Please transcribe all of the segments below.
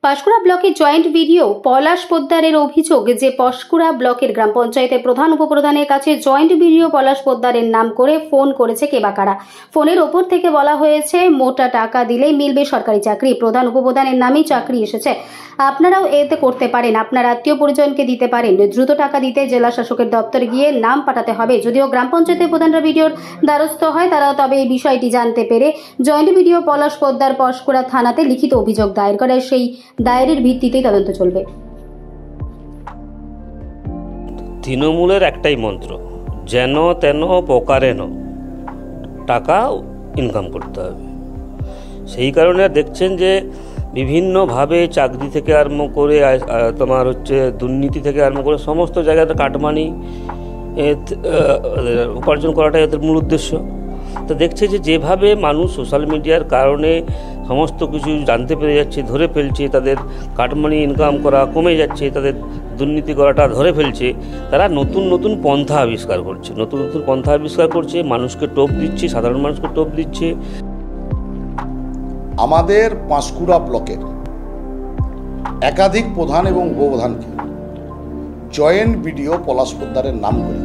পাঁশকুড়া ব্লকের joint video পলাশ পোদ্দারের অভিযোগ যে পাঁশকুড়া ব্লকের গ্রাম পঞ্চায়েতের প্রধান উপপ্রধানের কাছে জয়েন্ট ভিডিও পলাশ পোদ্দারের নাম করে ফোন করেছে কে বা কারা। ফোনের ওপর থেকে বলা হয়েছে মোটা টাকা দিলেই মিলবে সরকারি চাকরি, প্রধান উপপ্রধানের নামেই চাকরি এসেছে, আপনারাও এতে করতে পারেন, আপনার আত্মীয় পরিজনকে দিতে পারেন, দ্রুত টাকা দিতে জেলা শাসকের দপ্তরে গিয়ে নাম পাঠাতে হবে। যদিও গ্রাম পঞ্চায়েতের প্রধানরা ভিডিওর দ্বারস্থ হয়, তারা তবে এই বিষয়টি জানতে পেরে জয়েন্ট ভিডিও পলাশ পোদ্দার পাঁশকুড়া থানাতে লিখিত অভিযোগ দায়ের করে। সেই দায়েরের ভিত্তিতেই তদন্ত চলবে। তৃণমূলের একটাই মন্ত্র, যেন তেন প্রকারেণ টাকা ইনকাম করতে হবে। সেই কারণে দেখছেন যে বিভিন্নভাবে চাকরি থেকে আরম্ভ করে তোমার দুর্নীতি থেকে আরম্ভ করে সমস্ত জায়গাতে কাটমানি উপার্জন করাটাই এদের মূল উদ্দেশ্য। তো দেখছে যে যেভাবে মানুষ সোশ্যাল মিডিয়ার কারণে সমস্ত কিছু জানতে পেরে যাচ্ছে, ধরে ফেলছে, তাদের কাটমানি ইনকাম করা কমে যাচ্ছে, তাদের দুর্নীতি করাটা ধরে ফেলছে, তারা নতুন নতুন পন্থা আবিষ্কার করছে, মানুষকে টোপ দিচ্ছে, সাধারণ মানুষকে টোপ দিচ্ছে। আমাদের পাঁশকুড়া ব্লকের একাধিক প্রধান এবং উপপ্রধানকে জয়েন্ট ভিডিও পলাশ পোদ্দারের নাম করে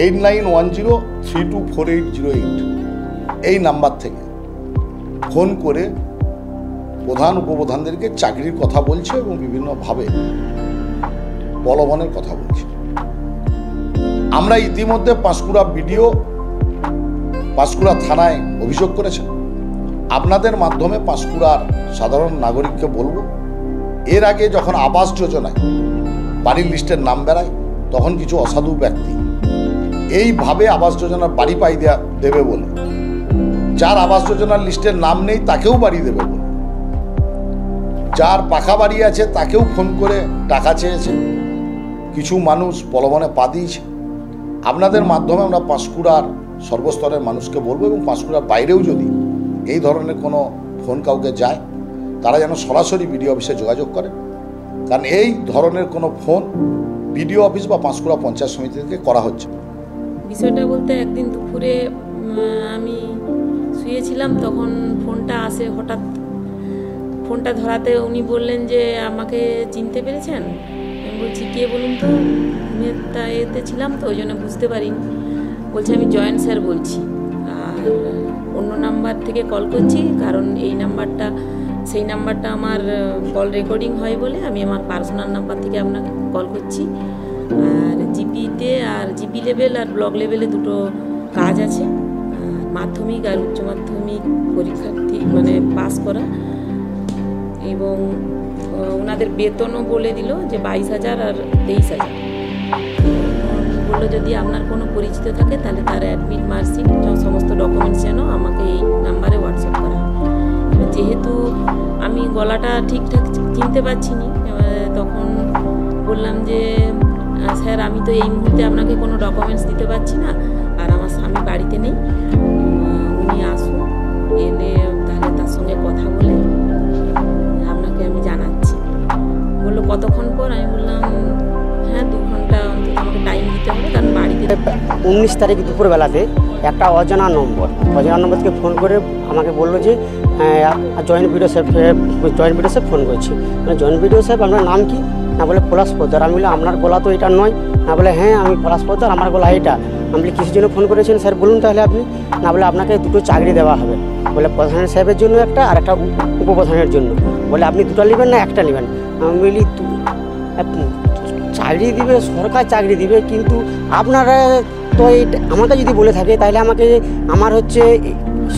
8910324808 এই নাম্বার থেকে ফোন করে প্রধান উপপ্রধানদেরকে চাকরির কথা বলছে এবং বিভিন্নভাবে প্রলোভনের কথা বলছে। আমরা ইতিমধ্যে পাঁশকুড়া থানায় অভিযোগ করেছেন। আপনাদের মাধ্যমে পাঁশকুড়ার সাধারণ নাগরিককে বলবো, এর আগে যখন আবাস যোজনায় বাড়ির লিস্টের নাম বেড়ায়, তখন কিছু অসাধু ব্যক্তি এইভাবে আবাস যোজনার বাড়ি পাই দেবে বলে, যার আবাস যোজনার লিস্টের নাম নেই তাকেও বাড়ি দেবে বলে, যার পাকা বাড়ি আছে তাকেও ফোন করে টাকা চেয়েছে, কিছু মানুষ প্রলোভনে পা দিয়েছে। আপনাদের মাধ্যমে আমরা পাঁশকুড়ার সর্বস্তরের মানুষকে বলবো, এবং পাঁশকুড়ার বাইরেও যদি এই ধরনের কোনো ফোন কাউকে যায়, তারা যেন সরাসরি বিডিও অফিসে যোগাযোগ করে, কারণ এই ধরনের কোনো ফোন বিডিও অফিস বা পাঁশকুড়া পঞ্চায়েত সমিতি থেকে করা হচ্ছে। বিষয়টা বলতে একদিন দুপুরে আমি শুয়েছিলাম, তখন ফোনটা আসে হঠাৎ। ফোনটা ধরাতে উনি বললেন যে আমাকে চিনতে পেরেছেন। আমি বলছি কে বলুন তো, এতে ছিলাম তো ওই জন্য বুঝতে পারিনি। বলছে আমি জয়েন্ট স্যার বলছি, আর অন্য নাম্বার থেকে কল করছি, কারণ সেই নাম্বারটা আমার কল রেকর্ডিং হয় বলে আমি আমার পার্সোনাল নাম্বার থেকে আপনাকে কল করছি। আর জিপিতে আর জিপি লেভেল আর ব্লক লেভেলে দুটো কাজ আছে, মাধ্যমিক আর উচ্চ মাধ্যমিক পরীক্ষার্থী মানে পাস করা, এবং ওনাদের বেতনও বলে দিল যে 22,000 আর 23,000। বললো যদি আপনার কোনো পরিচিত থাকে তাহলে তার অ্যাডমিট মার্কশিট সমস্ত ডকুমেন্টস যেন আমাকে এই নাম্বারে হোয়াটসঅ্যাপ করা। যেহেতু আমি গলাটা ঠিকঠাক চিনতে পারছি না, তখন বললাম যে স্যার আমি তো এই মুহূর্তে আপনাকে কোনো ডকুমেন্টস দিতে পারছি না, আর আমার স্বামী বাড়িতে নেই, উনি আসুন, এলে তাহলে তার সঙ্গে কথা বলে আপনাকে আমি জানাচ্ছি। বললো কতক্ষণ পর? আমি বললাম হ্যাঁ 2 ঘন্টা আমাকে টাইম দিতে হবে, কারণ বাড়িতে 19 তারিখ দুপুরবেলাতে একটা অজানা নম্বর থেকে ফোন করে আমাকে বললো যে জয়েন্ট ভিডিও সাহেব ফোন করছি। মানে জয়েন্ট ভিডিও সাহেব আপনার নাম কি? না বলে পলাশ পোদ্দার। আমি বলি আপনার গলা তো এটা নয়। না বলে হ্যাঁ আমি পলাশ পোদ্দার, আমার গলা এটা। আমি বলি কিসের জন্য ফোন করেছেন স্যার বলুন তাহলে আপনি? না বলে আপনাকে 2টো চাকরি দেওয়া হবে, বলে প্রধান সাহেবের জন্য একটা আর একটা উপপ্রধানের জন্য। বলে আপনি 2টা নেবেন না একটা নেবেন? আমি বলি চাকরি দিবে, সরকার চাকরি দিবে, কিন্তু আপনারা তো আমাকে যদি বলে থাকে তাহলে আমার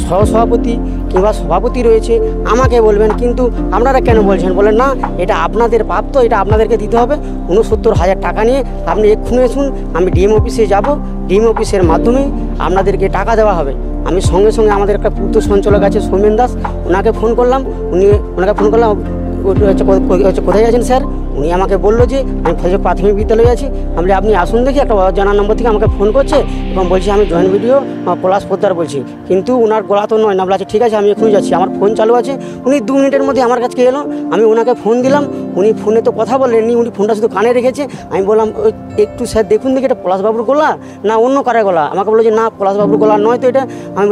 সহসভাপতি কিংবা সভাপতি রয়েছে, আমাকে বলবেন, কিন্তু আপনারা কেন বলছেন? বলেন না এটা আপনাদের প্রাপ্ত, এটা আপনাদেরকে দিতে হবে। 69,000 টাকা নিয়ে আপনি এক্ষুনি আসুন, আমি ডিএম অফিসে যাব, ডিএম অফিসের মাধ্যমে আপনাদেরকে টাকা দেওয়া হবে। আমি সঙ্গে সঙ্গে আমাদের একটা পূর্ত সঞ্চালক আছে সৌমেন দাস, ওনাকে ফোন করলাম। কোথায় আছেন স্যার? উনি আমাকে বললো যে আমি ফজল প্রাথমিক বিদ্যালয়ে আছি। আমি আপনি আসুন দেখি, একটা অজানা নম্বর থেকে আমাকে ফোন করছে এবং বলছি আমি জয়েন্ট ভিডিও পলাশ পোদ্দার বলছি, কিন্তু ওনার গলা তো নয়। না বলে আচ্ছা ঠিক আছে আমি এখনই যাচ্ছি, আমার ফোন চালু আছে। উনি 2 মিনিটের মধ্যে আমার কাছে এলো, আমি ওনাকে ফোন দিলাম, উনি ফোনে তো কথা বলেননি, উনি ফোনটা শুধু কানে রেখেছে। আমি বললাম একটু স্যার দেখুন দেখি এটা পলাশবাবুর গলা না অন্য কারের গলা? আমাকে বললো যে না পলাশবাবুর গলা নয় তো এটা। আমি